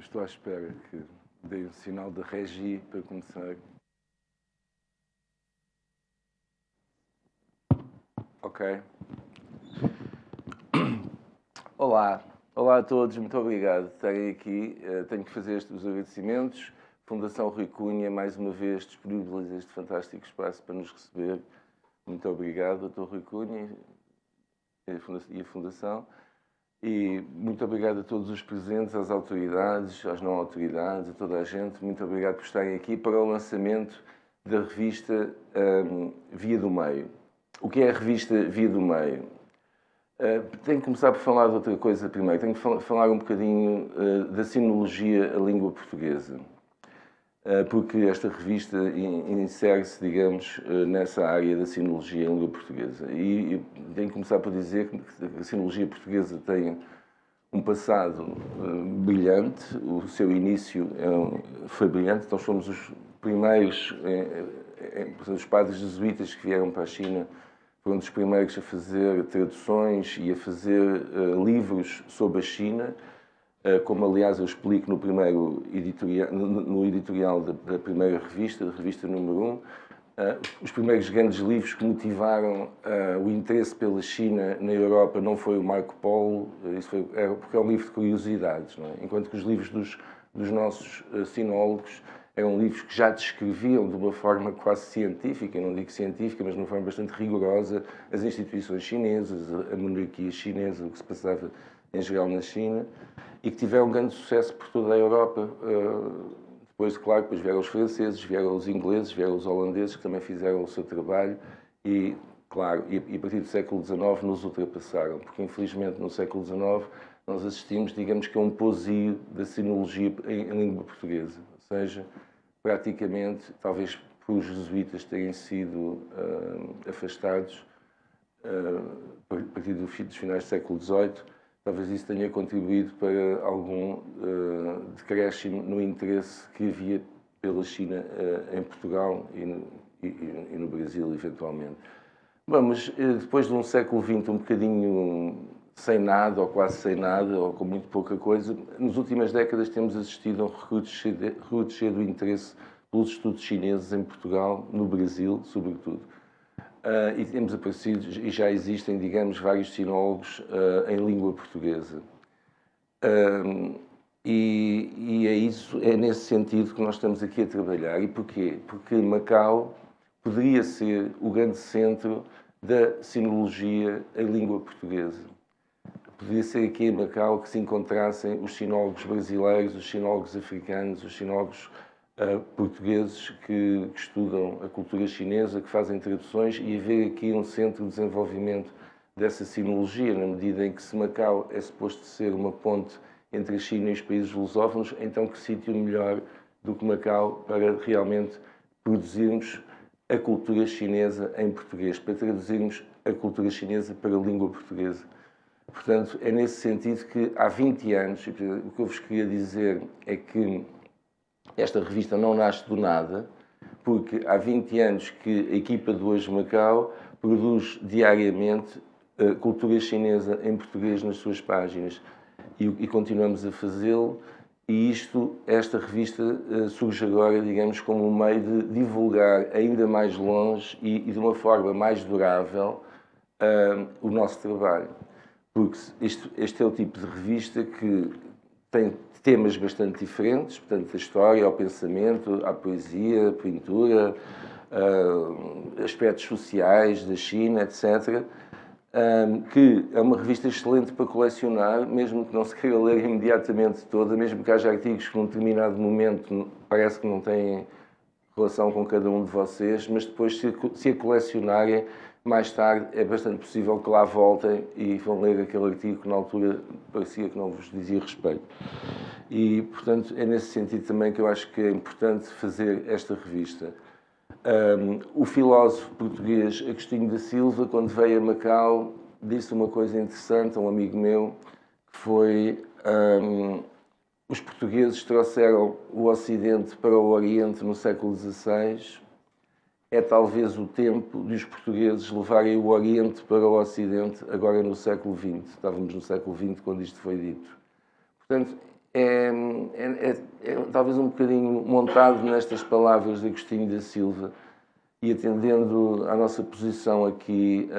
Estou à espera que dê um sinal de regi para começar. Ok. Olá a todos, muito obrigado por estarem aqui. Tenho que fazer os agradecimentos. Fundação Rui Cunha, mais uma vez, disponibiliza este fantástico espaço para nos receber. Muito obrigado, Dr. Rui Cunha e a Fundação. E muito obrigado a todos os presentes, às autoridades, às não autoridades, a toda a gente. Muito obrigado por estarem aqui para o lançamento da revista Via do Meio. O que é a revista Via do Meio? Tenho que começar por falar de outra coisa primeiro. Tenho que falar um bocadinho da sinologia à língua portuguesa. Porque esta revista insere-se, digamos, nessa área da sinologia em língua portuguesa. E tenho que começar por dizer que a sinologia portuguesa tem um passado brilhante, o seu início foi brilhante. Nós fomos os primeiros, os padres jesuítas que vieram para a China, foram dos primeiros a fazer traduções e a fazer livros sobre a China, como aliás eu explico no primeiro editorial da primeira revista, da revista número 1. Os primeiros grandes livros que motivaram o interesse pela China na Europa não foi o Marco Polo, porque é um livro de curiosidades, não é? Enquanto que os livros dos nossos sinólogos eram livros que já descreviam de uma forma quase científica, não digo científica, mas de uma forma bastante rigorosa, as instituições chinesas, a monarquia chinesa, o que se passava em geral na China, e que tiveram um grande sucesso por toda a Europa. Depois, claro, depois vieram os franceses, vieram os ingleses, vieram os holandeses, que também fizeram o seu trabalho, e, claro, a partir do século XIX nos ultrapassaram, porque infelizmente no século XIX nós assistimos, digamos que a um posio da sinologia em língua portuguesa, ou seja, praticamente, talvez por os jesuítas terem sido afastados a partir dos finais do século XVIII, talvez isso tenha contribuído para algum decréscimo no interesse que havia pela China em Portugal e no Brasil, eventualmente. Bom, mas depois de um século XX um bocadinho sem nada, ou quase sem nada, ou com muito pouca coisa, nas últimas décadas temos assistido a um recrudescer do interesse pelos estudos chineses em Portugal, no Brasil, sobretudo. E temos aparecido, e já existem, digamos, vários sinólogos em língua portuguesa. É nesse sentido que nós estamos aqui a trabalhar. E porquê? Porque Macau poderia ser o grande centro da sinologia em língua portuguesa. Poderia ser aqui em Macau que se encontrassem os sinólogos brasileiros, os sinólogos africanos, os sinólogos portugueses que estudam a cultura chinesa, que fazem traduções, e haver aqui um centro de desenvolvimento dessa sinologia, na medida em que se Macau é suposto ser uma ponte entre a China e os países lusófonos, então que sítio melhor do que Macau para realmente produzirmos a cultura chinesa em português, para traduzirmos a cultura chinesa para a língua portuguesa. Portanto, é nesse sentido que há 20 anos, o que eu vos queria dizer é que esta revista não nasce do nada, porque há 20 anos que a equipa do Hoje Macau produz diariamente cultura chinesa em português nas suas páginas e continuamos a fazê-lo, e esta revista surge agora, digamos, como um meio de divulgar ainda mais longe e de uma forma mais durável o nosso trabalho. Porque este é o tipo de revista que tem temas bastante diferentes, portanto, a história, o pensamento, a poesia, a pintura, aspectos sociais da China, etc., que é uma revista excelente para colecionar, mesmo que não se queira ler imediatamente toda, mesmo que haja artigos que num determinado momento parece que não têm relação com cada um de vocês, mas depois, se a colecionarem, mais tarde é bastante possível que lá voltem e vão ler aquele artigo que na altura parecia que não vos dizia respeito. E, portanto, é nesse sentido também que eu acho que é importante fazer esta revista. O filósofo português Agostinho da Silva, quando veio a Macau, disse uma coisa interessante a um amigo meu, que foi os portugueses trouxeram o Ocidente para o Oriente no século XVI, é talvez o tempo de os portugueses levarem o Oriente para o Ocidente agora no século XX. Estávamos no século XX quando isto foi dito. Portanto, é talvez um bocadinho montado nestas palavras de Agostinho da Silva e atendendo à nossa posição aqui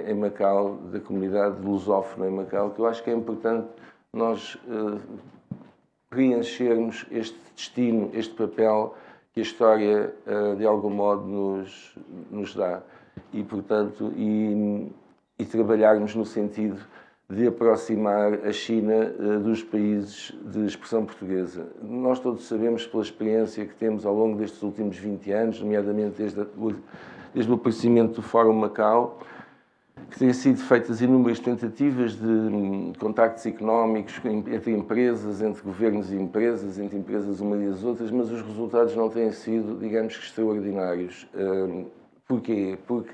em Macau, da comunidade lusófona em Macau, que eu acho que é importante nós preenchermos este destino, este papel que a história, de algum modo, nos dá. E, portanto, e trabalharmos no sentido de aproximar a China dos países de expressão portuguesa. Nós todos sabemos, pela experiência que temos ao longo destes últimos 20 anos, nomeadamente desde o aparecimento do Fórum Macau, que têm sido feitas inúmeras tentativas de contactos económicos entre empresas, entre governos e empresas, entre empresas umas e as outras, mas os resultados não têm sido, digamos que, extraordinários. Porquê? Porque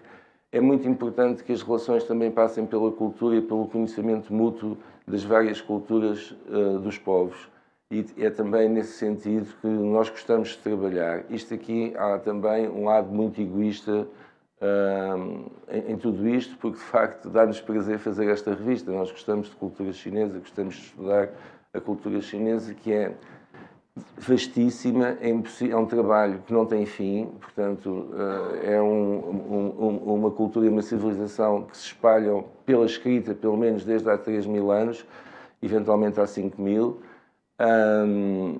é muito importante que as relações também passem pela cultura e pelo conhecimento mútuo das várias culturas dos povos. E é também nesse sentido que nós gostamos de trabalhar. Isto aqui há também um lado muito egoísta em tudo isto, porque de facto dá-nos prazer fazer esta revista. Nós gostamos de cultura chinesa, gostamos de estudar a cultura chinesa, que é vastíssima, é um trabalho que não tem fim, portanto é uma cultura e uma civilização que se espalham pela escrita, pelo menos desde há 3.000 anos, eventualmente há 5.000,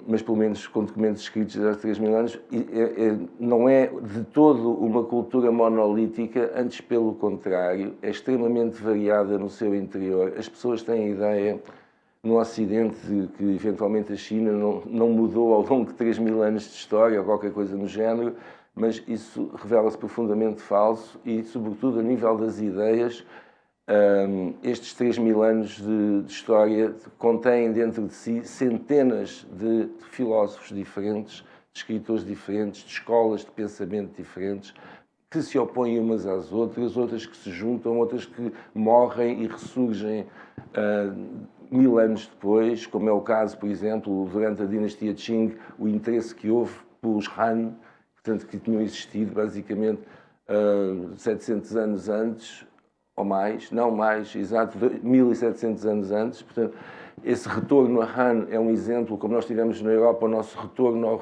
mas pelo menos com documentos escritos há 3.000 anos, não é de todo uma cultura monolítica, antes pelo contrário, é extremamente variada no seu interior. As pessoas têm a ideia no Ocidente que eventualmente a China não mudou ao longo de 3.000 anos de história ou qualquer coisa no género, mas isso revela-se profundamente falso e, sobretudo, a nível das ideias, estes 3.000 anos de história contêm dentro de si centenas de filósofos diferentes, de escritores diferentes, de escolas de pensamento diferentes, que se opõem umas às outras, outras que se juntam, outras que morrem e ressurgem 1.000 anos depois, como é o caso, por exemplo, durante a dinastia Qing, o interesse que houve pelos Han, portanto, que tinham existido basicamente 700 anos antes, ou mais, não mais, exato, 1.700 anos antes. Portanto, esse retorno a Han é um exemplo, como nós tivemos na Europa o nosso retorno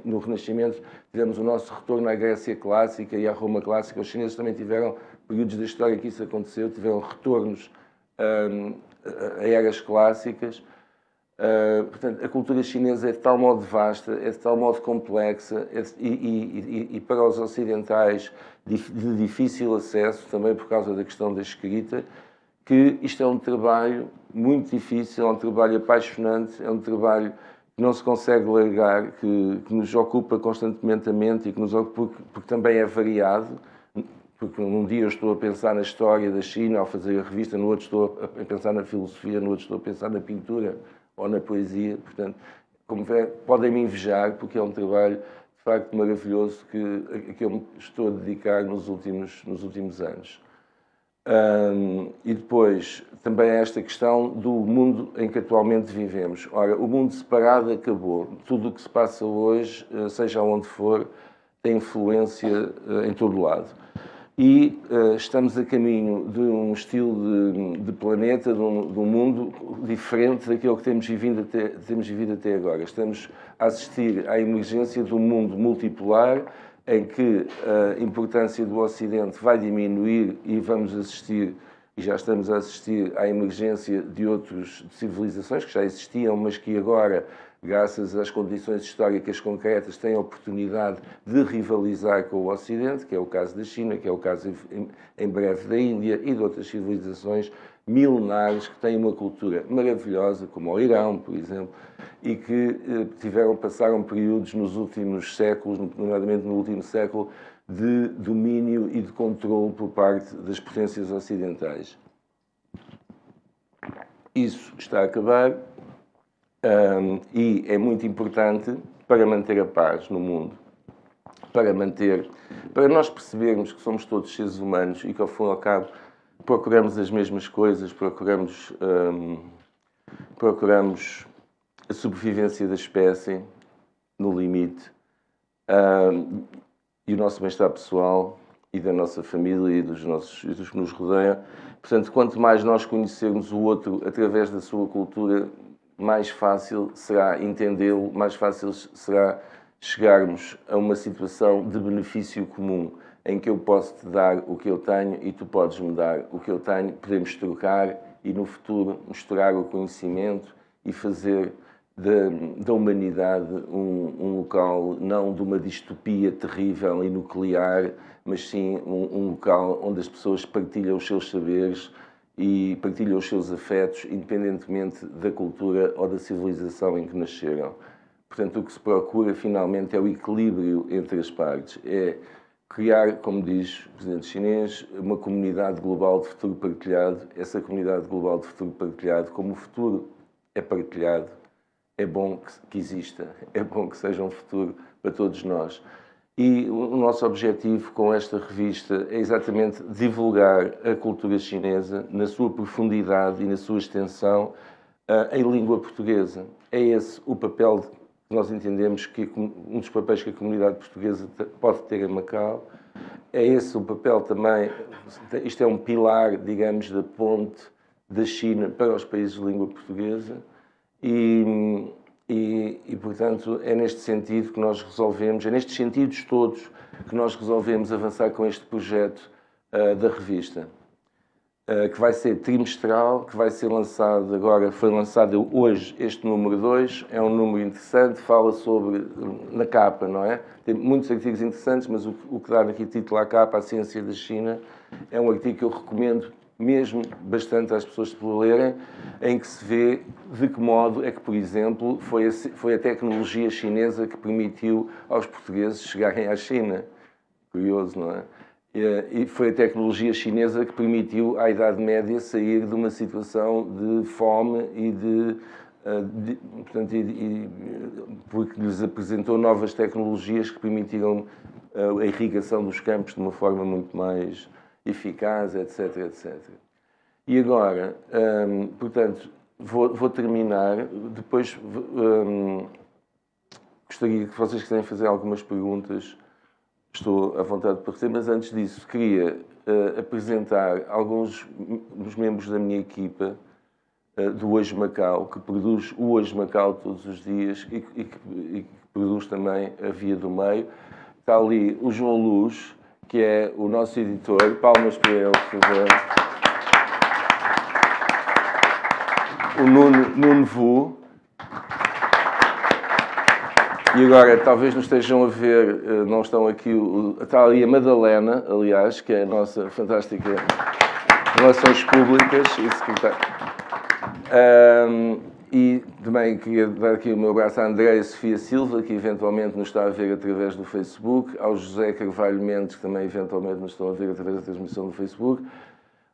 no Renascimento, tivemos o nosso retorno à Grécia Clássica e à Roma Clássica. Os chineses também tiveram períodos da história que isso aconteceu, tiveram retornos a eras clássicas. Portanto, a cultura chinesa é de tal modo vasta, é de tal modo complexa e para os ocidentais de difícil acesso, também por causa da questão da escrita, que isto é um trabalho muito difícil, é um trabalho apaixonante, é um trabalho que não se consegue largar, que nos ocupa constantemente a mente e que nos ocupa, porque também é variado. Porque num dia eu estou a pensar na história da China ao fazer a revista, no outro estou a pensar na filosofia, no outro estou a pensar na pintura ou na poesia. Portanto, como vê, podem-me invejar, porque é um trabalho de facto maravilhoso que eu me estou a dedicar nos últimos anos. E depois também há esta questão do mundo em que atualmente vivemos. Ora, o mundo separado acabou. Tudo o que se passa hoje, seja onde for, tem influência em todo o lado. E estamos a caminho de um estilo de planeta, de um mundo diferente daquilo que temos vivido até agora. Estamos a assistir à emergência de um mundo multipolar, em que a importância do Ocidente vai diminuir e vamos assistir, e já estamos a assistir, à emergência de outras civilizações que já existiam, mas que agora, graças às condições históricas concretas, têm a oportunidade de rivalizar com o Ocidente, que é o caso da China, que é o caso em breve da Índia e de outras civilizações milenares que têm uma cultura maravilhosa, como o Irão, por exemplo, e que passaram períodos nos últimos séculos, nomeadamente no último século, de domínio e de controle por parte das potências ocidentais. Isso está a acabar e é muito importante para manter a paz no mundo, para nós percebermos que somos todos seres humanos e que, ao fim e ao cabo, procuramos as mesmas coisas, procuramos a sobrevivência da espécie, no limite, e o nosso bem-estar pessoal e da nossa família e dos que nos rodeiam. Portanto, quanto mais nós conhecermos o outro através da sua cultura, mais fácil será entendê-lo, mais fácil será chegarmos a uma situação de benefício comum, em que eu posso te dar o que eu tenho e tu podes me dar o que eu tenho, podemos trocar e no futuro misturar o conhecimento e fazer da humanidade um local não de uma distopia terrível e nuclear, mas sim um local onde as pessoas partilham os seus saberes e partilham os seus afetos, independentemente da cultura ou da civilização em que nasceram. Portanto, o que se procura, finalmente, é o equilíbrio entre as partes. É criar, como diz o presidente chinês, uma comunidade global de futuro partilhado. Essa comunidade global de futuro partilhado, como o futuro é partilhado, é bom que exista, é bom que seja um futuro para todos nós. E o nosso objetivo com esta revista é exatamente divulgar a cultura chinesa na sua profundidade e na sua extensão em língua portuguesa. É esse o papel que nós entendemos que um dos papéis que a comunidade portuguesa pode ter em Macau. É esse o papel também, isto é um pilar, digamos, da ponte da China para os países de língua portuguesa e, portanto, é neste sentido que nós resolvemos, é nestes sentidos todos que nós resolvemos avançar com este projeto da revista, que vai ser trimestral, que vai ser lançado agora, foi lançado hoje este número 2, é um número interessante, fala sobre, na capa, não é? Tem muitos artigos interessantes, mas o que dá aqui título à capa, A Ciência da China, é um artigo que eu recomendo mesmo bastante às pessoas para lerem, em que se vê de que modo é que, por exemplo, foi a tecnologia chinesa que permitiu aos portugueses chegarem à China. Curioso, não é? E foi a tecnologia chinesa que permitiu à Idade Média sair de uma situação de fome portanto, porque lhes apresentou novas tecnologias que permitiram a irrigação dos campos de uma forma muito mais eficaz, etc, etc. E agora, portanto, vou terminar, depois gostaria que vocês quiserem fazer algumas perguntas, estou à vontade para fazer, mas antes disso queria apresentar alguns dos membros da minha equipa do Hoje Macau, que produz o Hoje Macau todos os dias e que produz também a Via do Meio. Está ali o João Luz, que é o nosso editor. Palmas para ele, por favor. O Nuno Vu. E agora, talvez nos estejam a ver, não estão aqui, está ali a Madalena, aliás, que é a nossa fantástica Relações Públicas e secretária. E também queria dar aqui o meu abraço à Andréia Sofia Silva, que eventualmente nos está a ver através do Facebook, ao José Carvalho Mendes, que também eventualmente nos estão a ver através da transmissão do Facebook,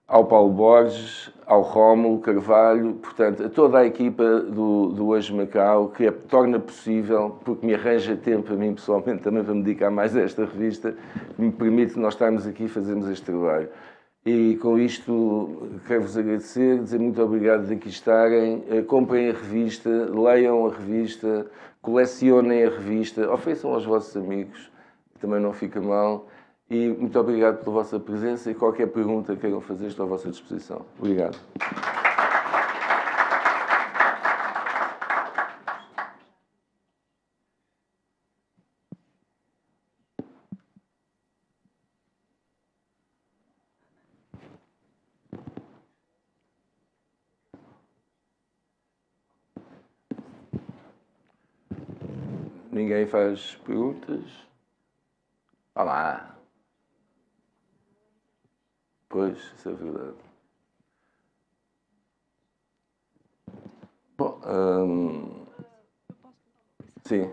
ao Paulo Borges, ao Rómulo Carvalho, portanto, a toda a equipa do Hoje Macau, que torna possível, porque me arranja tempo a mim pessoalmente também para me dedicar mais a esta revista, que me permite nós estarmos aqui e fazermos este trabalho. E com isto quero-vos agradecer, dizer muito obrigado de aqui estarem, comprem a revista, leiam a revista, colecionem a revista, ofereçam aos vossos amigos, também não fica mal. E muito obrigado pela vossa presença e qualquer pergunta que queiram fazer estou à vossa disposição. Obrigado. Ninguém faz perguntas? Olá! Pois, isso é verdade. Bom, sim.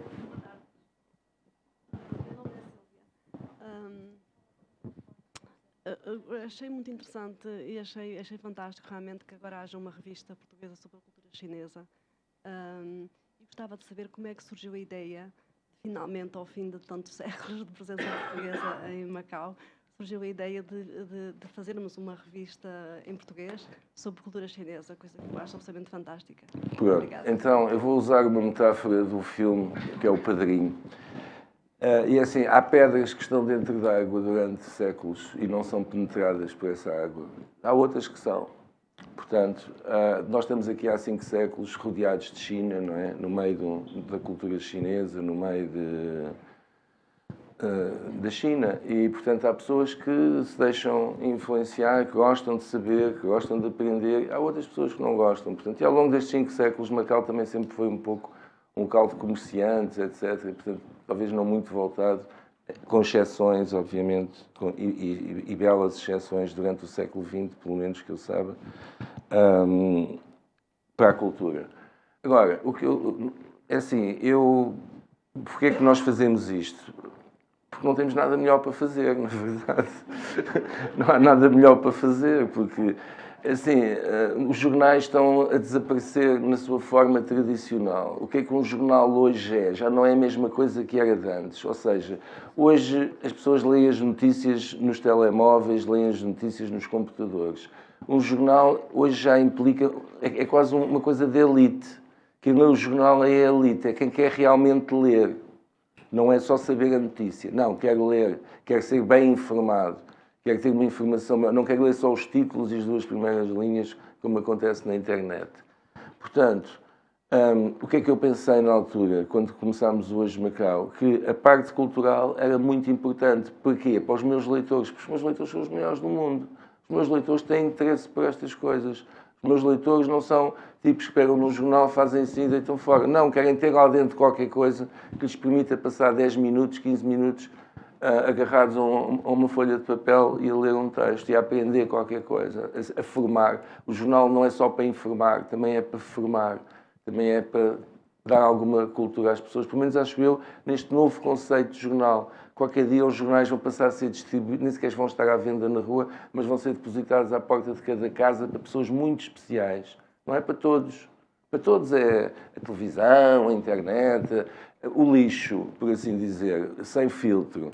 Achei muito interessante e achei fantástico realmente que agora haja uma revista portuguesa sobre a cultura chinesa. E gostava de saber como é que surgiu a ideia, finalmente, ao fim de tantos séculos de presença portuguesa em Macau, surgiu a ideia de fazermos uma revista em português sobre cultura chinesa, coisa que eu acho absolutamente fantástica. Obrigada. Então, eu vou usar uma metáfora do filme, que é O Padrinho. E assim, há pedras que estão dentro da água durante séculos e não são penetradas por essa água. Há outras que são. Portanto, nós estamos aqui há 5 séculos rodeados de China, não é? No meio da cultura chinesa, no meio da China. E, portanto, há pessoas que se deixam influenciar, que gostam de saber, que gostam de aprender. Há outras pessoas que não gostam. Portanto, e ao longo destes 5 séculos, Macau também sempre foi um pouco um local de comerciantes, etc. E, portanto, talvez não muito voltado, com exceções, obviamente, e belas exceções durante o século XX, pelo menos que eu saiba, para a cultura. Agora, é assim, porque é que nós fazemos isto? Porque não temos nada melhor para fazer, na verdade. Não há nada melhor para fazer, porque, assim, os jornais estão a desaparecer na sua forma tradicional. O que é que um jornal hoje é? Já não é a mesma coisa que era de antes. Ou seja, hoje as pessoas leem as notícias nos telemóveis, leem as notícias nos computadores. Um jornal hoje já implica, é quase uma coisa de elite. Quem lê o jornal é a elite, é quem quer realmente ler. Não é só saber a notícia. Não, quero ler, quero ser bem informado, quero ter uma informação. Não quero ler só os títulos e as 2 primeiras linhas, como acontece na internet. Portanto, o que é que eu pensei na altura, quando começámos hoje Macau? Que a parte cultural era muito importante. Porquê? Para os meus leitores. Porque os meus leitores são os melhores do mundo. Os meus leitores têm interesse por estas coisas. Os meus leitores não são tipos que pegam no jornal, fazem assim e deitam fora. Não, querem ter lá dentro qualquer coisa que lhes permita passar 10 minutos, 15 minutos agarrados a uma folha de papel e a ler um texto e a aprender qualquer coisa, a formar. O jornal não é só para informar, também é para formar, também é para dar alguma cultura às pessoas. Pelo menos acho eu, neste novo conceito de jornal. Qualquer dia os jornais vão passar a ser distribuídos, nem sequer vão estar à venda na rua, mas vão ser depositados à porta de cada casa para pessoas muito especiais. Não é para todos. Para todos é a televisão, a internet, o lixo, por assim dizer, sem filtro.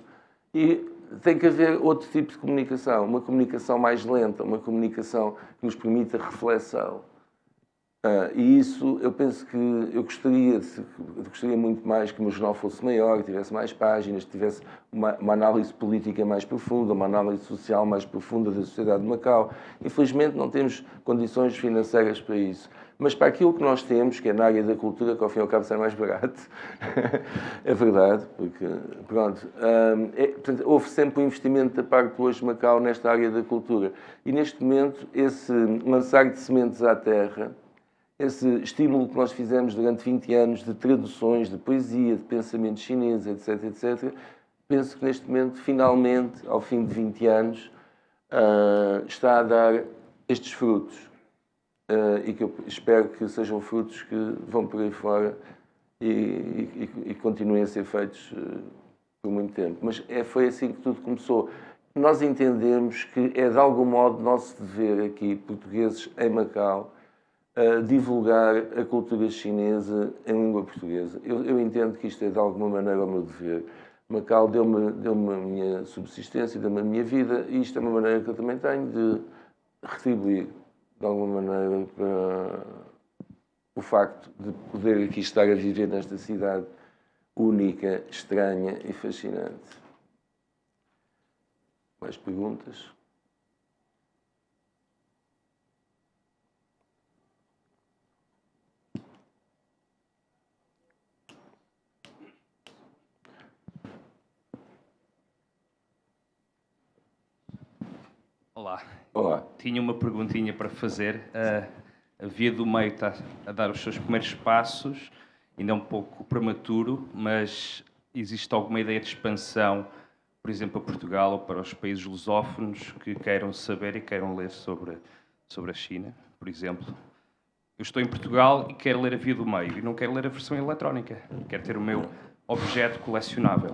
E tem que haver outro tipo de comunicação, uma comunicação mais lenta, uma comunicação que nos permita reflexão. E isso, eu penso que eu gostaria muito mais que o meu jornal fosse maior, que tivesse mais páginas, que tivesse uma análise política mais profunda, uma análise social mais profunda da sociedade de Macau. Infelizmente não temos condições financeiras para isso. Mas para aquilo que nós temos, que é na área da cultura, que ao fim e ao cabo sai mais barato, é verdade, porque, pronto, portanto, houve sempre um investimento da parte do Hoje Macau nesta área da cultura. E neste momento, esse lançar de sementes à terra, esse estímulo que nós fizemos durante 20 anos de traduções, de poesia, de pensamento chinês, etc., etc., penso que neste momento, finalmente, ao fim de 20 anos, está a dar estes frutos. E que eu espero que sejam frutos que vão por aí fora e continuem a ser feitos por muito tempo. Mas foi assim que tudo começou. Nós entendemos que é de algum modo nosso dever aqui, portugueses em Macau, divulgar a cultura chinesa em língua portuguesa. Eu entendo que isto é de alguma maneira o meu dever. Macau deu-me a minha subsistência, deu-me a minha vida, e isto é uma maneira que eu também tenho de retribuir de alguma maneira para o facto de poder aqui estar a viver nesta cidade única, estranha e fascinante. Mais perguntas? Olá. Olá. Tinha uma perguntinha para fazer. A Via do Meio está a dar os seus primeiros passos, ainda é um pouco prematuro, mas existe alguma ideia de expansão, por exemplo, a Portugal ou para os países lusófonos que queiram saber e queiram ler sobre a China, por exemplo? Eu estou em Portugal e quero ler a Via do Meio e não quero ler a versão eletrónica. Quero ter o meu objeto colecionável.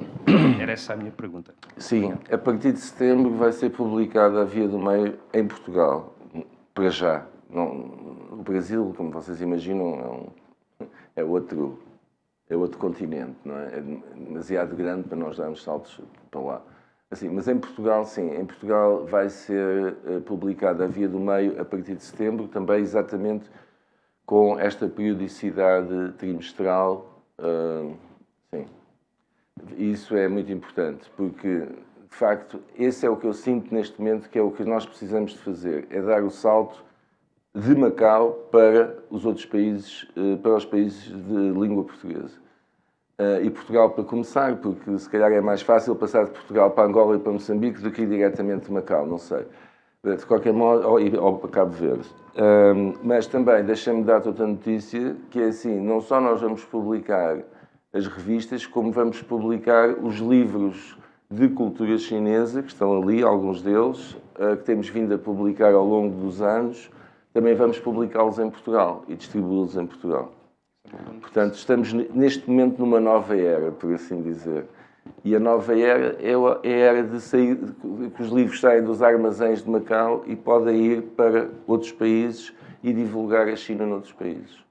Era essa a minha pergunta. Sim, a partir de setembro vai ser publicada a Via do Meio em Portugal, para já. O Brasil, como vocês imaginam, é outro continente, não é? É demasiado grande para nós darmos saltos para lá. Assim, mas em Portugal, sim, em Portugal vai ser publicada a Via do Meio a partir de setembro, também exatamente com esta periodicidade trimestral. Sim. Isso é muito importante, porque, de facto, esse é o que eu sinto neste momento, que é o que nós precisamos de fazer, é dar o salto de Macau para os outros países, para os países de língua portuguesa. E Portugal, para começar, porque se calhar é mais fácil passar de Portugal para Angola e para Moçambique do que ir diretamente de Macau, não sei. De qualquer modo, ou para Cabo Verde. Mas também, deixa-me dar-te outra notícia, que é assim, não só nós vamos publicar as revistas, como vamos publicar os livros de cultura chinesa, que estão ali, alguns deles, que temos vindo a publicar ao longo dos anos, também vamos publicá-los em Portugal e distribuí-los em Portugal. Portanto, estamos neste momento numa nova era, por assim dizer. E a nova era é a era de sair, que os livros saem dos armazéns de Macau e podem ir para outros países e divulgar a China noutros países.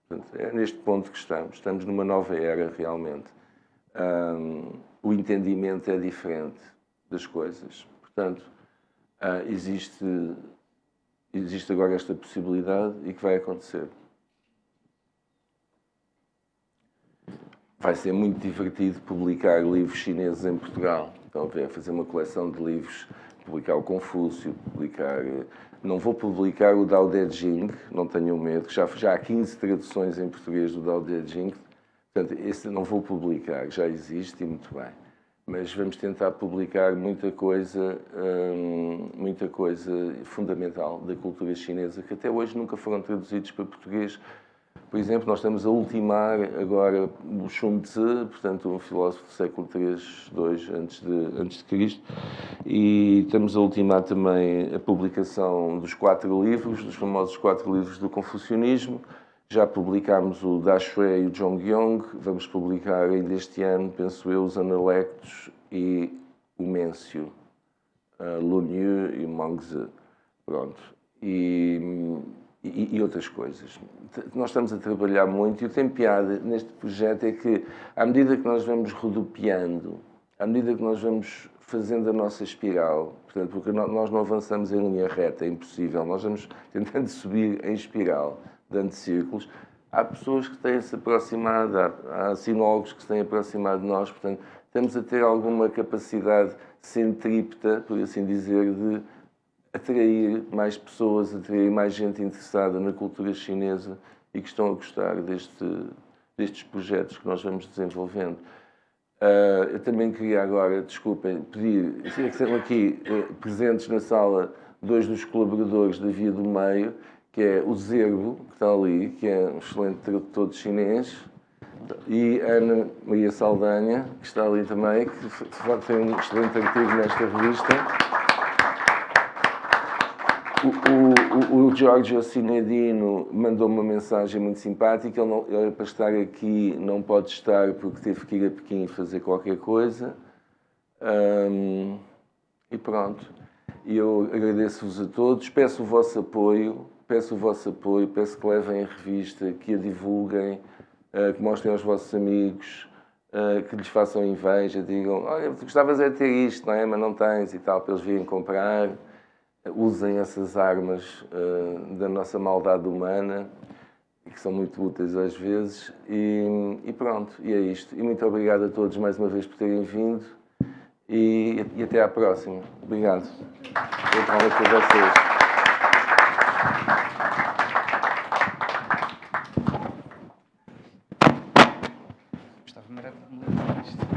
Portanto, é neste ponto que estamos. Estamos numa nova era, realmente. O entendimento é diferente das coisas. Portanto, existe agora esta possibilidade e que vai acontecer. Vai ser muito divertido publicar livros chineses em Portugal. Estão a ver? Fazer uma coleção de livros, publicar o Confúcio, publicar... Não vou publicar o Dao De Jing, não tenham medo, já há 15 traduções em português do Dao De Jing. Portanto, esse não vou publicar, já existe e muito bem. Mas vamos tentar publicar muita coisa fundamental da cultura chinesa, que até hoje nunca foram traduzidos para português. Por exemplo, nós estamos a ultimar agora o Sun Tzu, portanto, um filósofo do século III, II antes de Cristo, e estamos a ultimar também a publicação dos 4 livros, dos famosos 4 livros do Confucionismo. Já publicámos o Da Shui e o Zhongyong, vamos publicar ainda este ano, penso eu, os Analectos e o Mêncio, Lun Yu e o Mengzi. Pronto. E outras coisas. Nós estamos a trabalhar muito e o que tem piada neste projeto é que, à medida que nós vamos rodopiando, à medida que nós vamos fazendo a nossa espiral, portanto, porque nós não avançamos em linha reta, é impossível, nós vamos tentando subir em espiral, dando círculos, há pessoas que têm-se aproximado, há sinólogos que se têm aproximado de nós, portanto, estamos a ter alguma capacidade centrípeta, por assim dizer, de atrair mais pessoas, atrair mais gente interessada na cultura chinesa e que estão a gostar destes projetos que nós vamos desenvolvendo. Eu também queria agora, desculpem, pedir, que estão aqui presentes na sala 2 dos colaboradores da Via do Meio, que é o Zerbo, que está ali, que é um excelente tradutor de chinês, e Ana Maria Saldanha, que está ali também, que tem um excelente artigo nesta revista. O Giorgio Cinedino mandou uma mensagem muito simpática. Ele, para estar aqui, não pode estar porque teve que ir a Pequim fazer qualquer coisa. E pronto. E eu agradeço-vos a todos. Peço o vosso apoio, peço que levem a revista, que a divulguem, que mostrem aos vossos amigos, que lhes façam inveja, digam: olha, tu gostavas de ter isto, não é? Mas não tens e tal, para eles virem comprar. Usem essas armas da nossa maldade humana, que são muito úteis às vezes, e pronto, e é isto. E muito obrigado a todos mais uma vez por terem vindo, e até à próxima. Obrigado. Boa tarde a vocês. Estava maravilhoso isto.